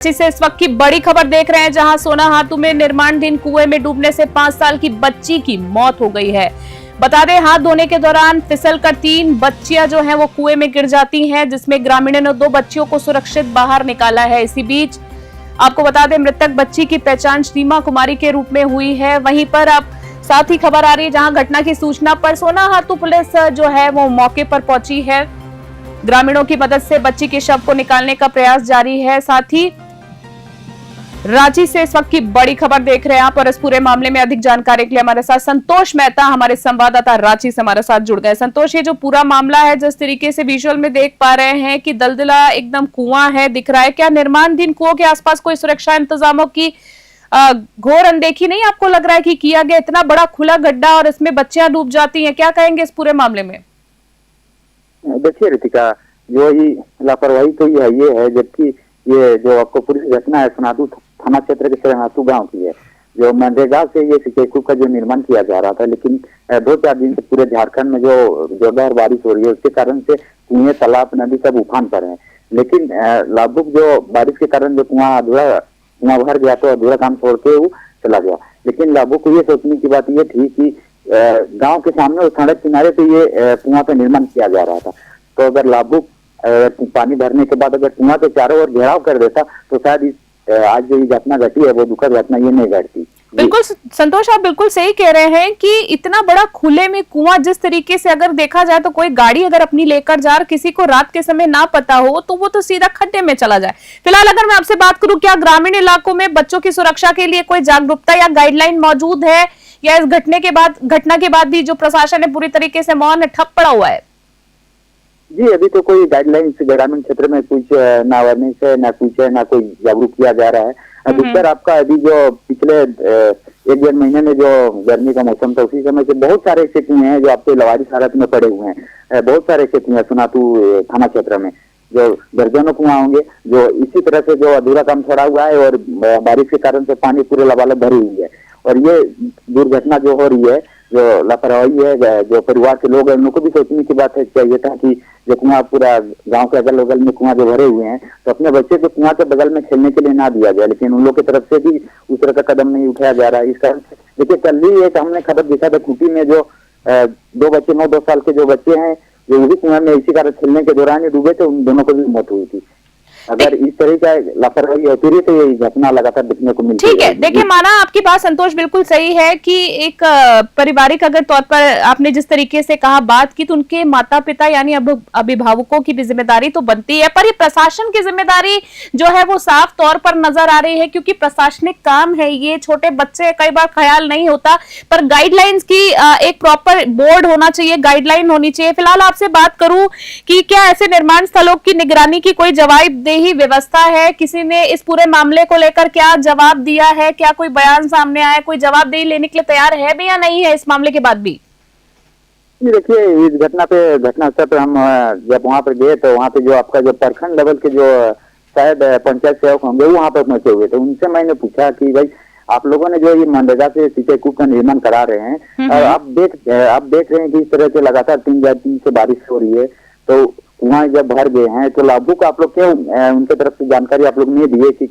से इस वक्त की बड़ी खबर देख रहे हैं, जहां सोनाहातू में निर्माणाधीन कुएं में डूबने से 5 साल की बच्ची की मौत हो गई है। बता दें, हाथ धोने के दौरान फिसलकर 3 बच्चियां जो हैं वो कुएं में गिर जाती हैं, जिसमें ग्रामीणों ने 2 बच्चियों को सुरक्षित बाहर निकाला है। इसी बीच आपको बता दें, मृतक बच्ची की पहचान सीमा कुमारी के रूप में हुई है। वहीं पर अब साथ ही खबर आ रही है, जहां घटना की सूचना पर सोनाहातू पुलिस जो है वो मौके पर पहुंची है। ग्रामीणों की मदद से बच्ची के शव को निकालने का प्रयास जारी है। साथ ही रांची से इस वक्त की बड़ी खबर देख रहे हैं आप, और इस पूरे मामले में अधिक जानकारी के लिए हमारे साथ संतोष मेहता, हमारे संवाददाता रांची से हमारे साथ जुड़ गए। संतोष, ये जो पूरा मामला है, जिस तरीके से विजुअल में देख पा रहे हैं कि दलदला एकदम कुआं है दिख रहा है, क्या निर्माणाधीन कुओं के आसपास कोई सुरक्षा इंतजामों की घोर अनदेखी नहीं आपको लग रहा है कि किया गया? इतना बड़ा खुला गड्ढा और इसमें बच्चियां डूब जाती हैं, क्या कहेंगे इस पूरे मामले में? देखिए रितिका, जो ही लापरवाही तो ये है, जबकि ये जो आपको पूरी घटना है सोनाहातू थाना क्षेत्र के सोनाहातू गांव की है, जो मनरेगा से ये सिंचाई कूप का जो निर्माण किया जा रहा था, लेकिन 2-4 दिन से पूरे झारखंड में जो जोरदार बारिश हो रही है, उसके कारण से कुएं, तालाब, नदी सब उफान पर है। लेकिन लाभुक जो बारिश के कारण जो कुआं भर गया तो अधूरा काम छोड़ के वो चला गया। लेकिन लाभुक को ये सोचने की बात ये थी कि गाँव के सामने और सड़क किनारे पे ये कुआं पे निर्माण किया जा रहा था, तो अगर लाभुक पानी भरने के बाद अगर कुआं के चारों ओर घेराव कर देता तो शायद आज जो ये घटना घटी है वो दुखद घटना ये नहीं घटती। बिल्कुल संतोष, आप बिल्कुल सही कह रहे हैं कि इतना बड़ा खुले में कुआं, जिस तरीके से अगर देखा जाए तो कोई गाड़ी अगर अपनी लेकर जा, किसी को रात के समय ना पता हो तो वो तो सीधा खड्डे में चला जाए। फिलहाल अगर मैं आपसे बात करूं, क्या ग्रामीण इलाकों में बच्चों की सुरक्षा के लिए कोई जागरूकता या गाइडलाइन मौजूद है, या इस घटना के बाद भी जो प्रशासन है पूरी तरीके से मौन ठप पड़ा हुआ है? जी, अभी तो कोई गाइडलाइन ग्रामीण क्षेत्र में कुछ ना अवेयरनेस है, ना कुछ है, ना कोई जागरूक किया जा रहा है। अधिकतर आपका अभी जो पिछले 1-1.5 महीने में जो गर्मी का मौसम था, उसी समय से बहुत सारे ऐसे कुएं हैं जो आपके लवारिस हालत में पड़े हुए हैं। बहुत सारे ऐसे कुएं सोनाहातू थाना क्षेत्र में जो दर्जनों कुआं होंगे, जो इसी तरह से जो अधूरा काम छोड़ा हुआ है और बारिश के कारण से पानी पूरे लबालब भरी हुई है। और ये दुर्घटना जो हो रही है, जो लापरवाही है, जो परिवार के लोग हैं, उनको भी सोचने की बात है, चाहिए था कि जो कुआं पूरा गांव के अगल बगल में कुआं जो भरे हुए हैं, तो अपने बच्चे को कुआं के बगल में खेलने के लिए ना दिया जाए। लेकिन उन लोग की तरफ से भी उस तरह का कदम नहीं उठाया जा रहा है। इस कारण से देखिए, कल ही एक हमने खबर देखा था, खूंटी में जो 2 बच्चे 9-10 साल के जो बच्चे हैं, जो भी कुआं में इसी कारण खेलने के दौरान ही डूबे थे, उन दोनों को भी मौत हुई थी। अगर इस तरह का लापरवाही होती रही तो ये घटना लगातार देखने को मिलती है। ठीक है, देखिए, माना आपकी बात संतोष बिल्कुल सही है कि एक पारिवारिक अगर तौर पर आपने जिस तरीके से कहा बात की, तो उनके माता पिता यानी अभिभावकों की भी जिम्मेदारी तो बनती है, पर ये प्रशासन की जिम्मेदारी जो है वो साफ तौर पर नजर आ रही है, क्योंकि प्रशासनिक काम है ये। छोटे बच्चे, कई बार ख्याल नहीं होता, पर गाइडलाइंस की एक प्रॉपर बोर्ड होना चाहिए, गाइडलाइन होनी चाहिए। फिलहाल आपसे बात करूं कि क्या ऐसे निर्माण स्थलों की निगरानी की कोई जवाबदेही व्यवस्था है? किसी ने इस पूरे मामले को लेकर क्या जवाब दिया है? क्या कोई बयान सामने आया? कोई जवाबदेही लेने के लिए तैयार है भी या नहीं है इस मामले के बाद भी? देखिए, इस घटनास्थल पर हम जब वहाँ पर गए तो वहाँ पे जो आपका जो प्रखंड लेवल के जो शायद पंचायत सेवक होंगे वो वहाँ पर पहुंचे हुए थे। उनसे मैंने पूछा कि भाई, आप लोगों ने जो ये मनरेगा से सिंचाई कूप का निर्माण करा रहे हैं, और आप देख रहे हैं कि इस तरह से लगातार 3 दिन से बारिश हो रही है, तो कुआं जब भर गए हैं, तो लाभुक आप लोग क्यों उनके तरफ से जानकारी आप लोग नहीं दिए कि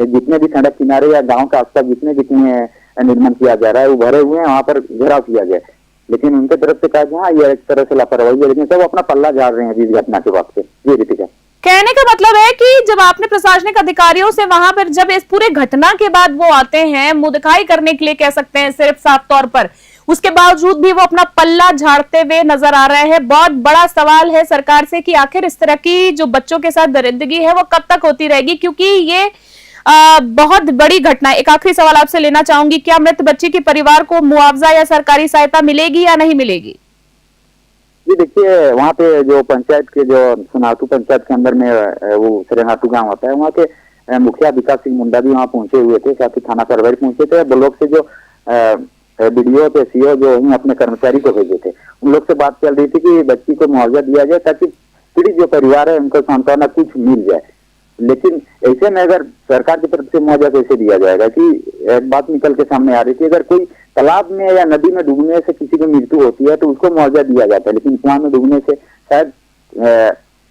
जितने भी सड़क किनारे या गांव के आसपास जितने भी कुएं निर्माण किया जा रहा है वो भरे हुए हैं, वहां पर घेराव किया गया। लेकिन उनके तरफ से कहा कि हाँ, ये एक तरह से लापरवाही है, लेकिन सब अपना पल्ला झाड़ रहे हैं इस घटना के वक्त से। जी रितिका, कहने का मतलब है कि जब आपने प्रशासनिक अधिकारियों से वहां पर जब इस पूरे घटना के बाद वो आते हैं मुंह दिखाई करने के लिए, कह सकते हैं सिर्फ साफ तौर पर, उसके बावजूद भी वो अपना पल्ला झाड़ते हुए नजर आ रहे हैं। बहुत बड़ा सवाल है सरकार से कि आखिर इस तरह की जो बच्चों के साथ दरिंदगी है वो कब तक होती रहेगी, क्योंकि ये बहुत बड़ी घटना है। एक आखिरी सवाल आपसे लेना चाहूंगी, क्या मृत बच्ची के परिवार को मुआवजा या सरकारी सहायता मिलेगी या नहीं मिलेगी? जी देखिए, वहाँ पे जो पंचायत के जो सोनाहातू पंचायत के अंदर में वो सोनाहातू गांव होता है, वहाँ के मुखिया विकास सिंह मुंडा भी वहाँ पहुंचे हुए थे, साथ ही थाना प्रभारी पहुंचे थे। ब्लॉक से जो बीडीओ थे, सीओ जो ही अपने कर्मचारी को भेजे थे, उन लोग से बात चल रही थी कि बच्ची को मुआवजा दिया जाए ताकि पीड़ित जो परिवार है उनको सांत्वना कुछ मिल जाए। लेकिन ऐसे में अगर सरकार की तरफ से मुआवजा कैसे दिया जाएगा? कि एक बात निकल के सामने आ रही थी, अगर कोई तालाब में या नदी में डूबने से किसी की मृत्यु होती है तो उसको मुआवजा दिया जाता है, लेकिन कुआं में डूबने से शायद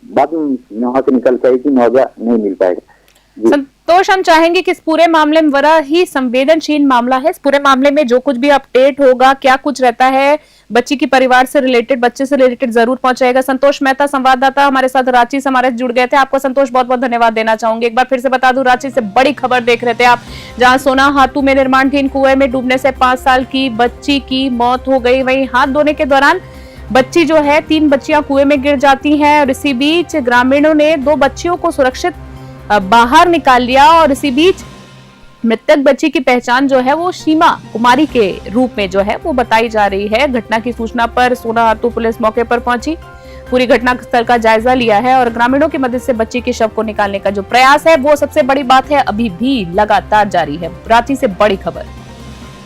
बात वहां से निकल पाएगी, मुआवजा नहीं मिल पाएगा। संतोष, हम चाहेंगे कि इस पूरे मामले में बड़ा ही संवेदनशील मामला है। इस पूरे मामले में जो कुछ भी अपडेट होगा, क्या कुछ रहता है बच्ची की परिवार से रिलेटेड, बच्चे से रिलेटेड, जरूर पहुंचाएगा। संतोष मेहता संवाददाता हमारे साथ रांची से हमारे जुड़ गए थे। आपको संतोष बहुत बहुत धन्यवाद देना चाहूंगी। एक बार फिर से बता दूं, रांची से बड़ी खबर देख रहे थे आप, जहां सोना हाथू में निर्माणधीन कुएं में डूबने से 5 साल की बच्ची की मौत हो गई। वहीं हाथ धोने के दौरान बच्ची जो है, 3 बच्चियां कुएं में गिर जाती हैं और इसी बीच ग्रामीणों ने 2 बच्चियों को सुरक्षित बाहर निकाल लिया और इसी बीच मृतक बच्ची की पहचान जो है वो सीमा कुमारी के रूप में जो है वो बताई जा रही है। घटना की सूचना पर सोना हाथू पुलिस मौके पर पहुंची, पूरी घटना स्थल का जायजा लिया है और ग्रामीणों की मदद से बच्ची के शव को निकालने का जो प्रयास है वो सबसे बड़ी बात है, अभी भी लगातार जारी है। रांची से बड़ी खबर।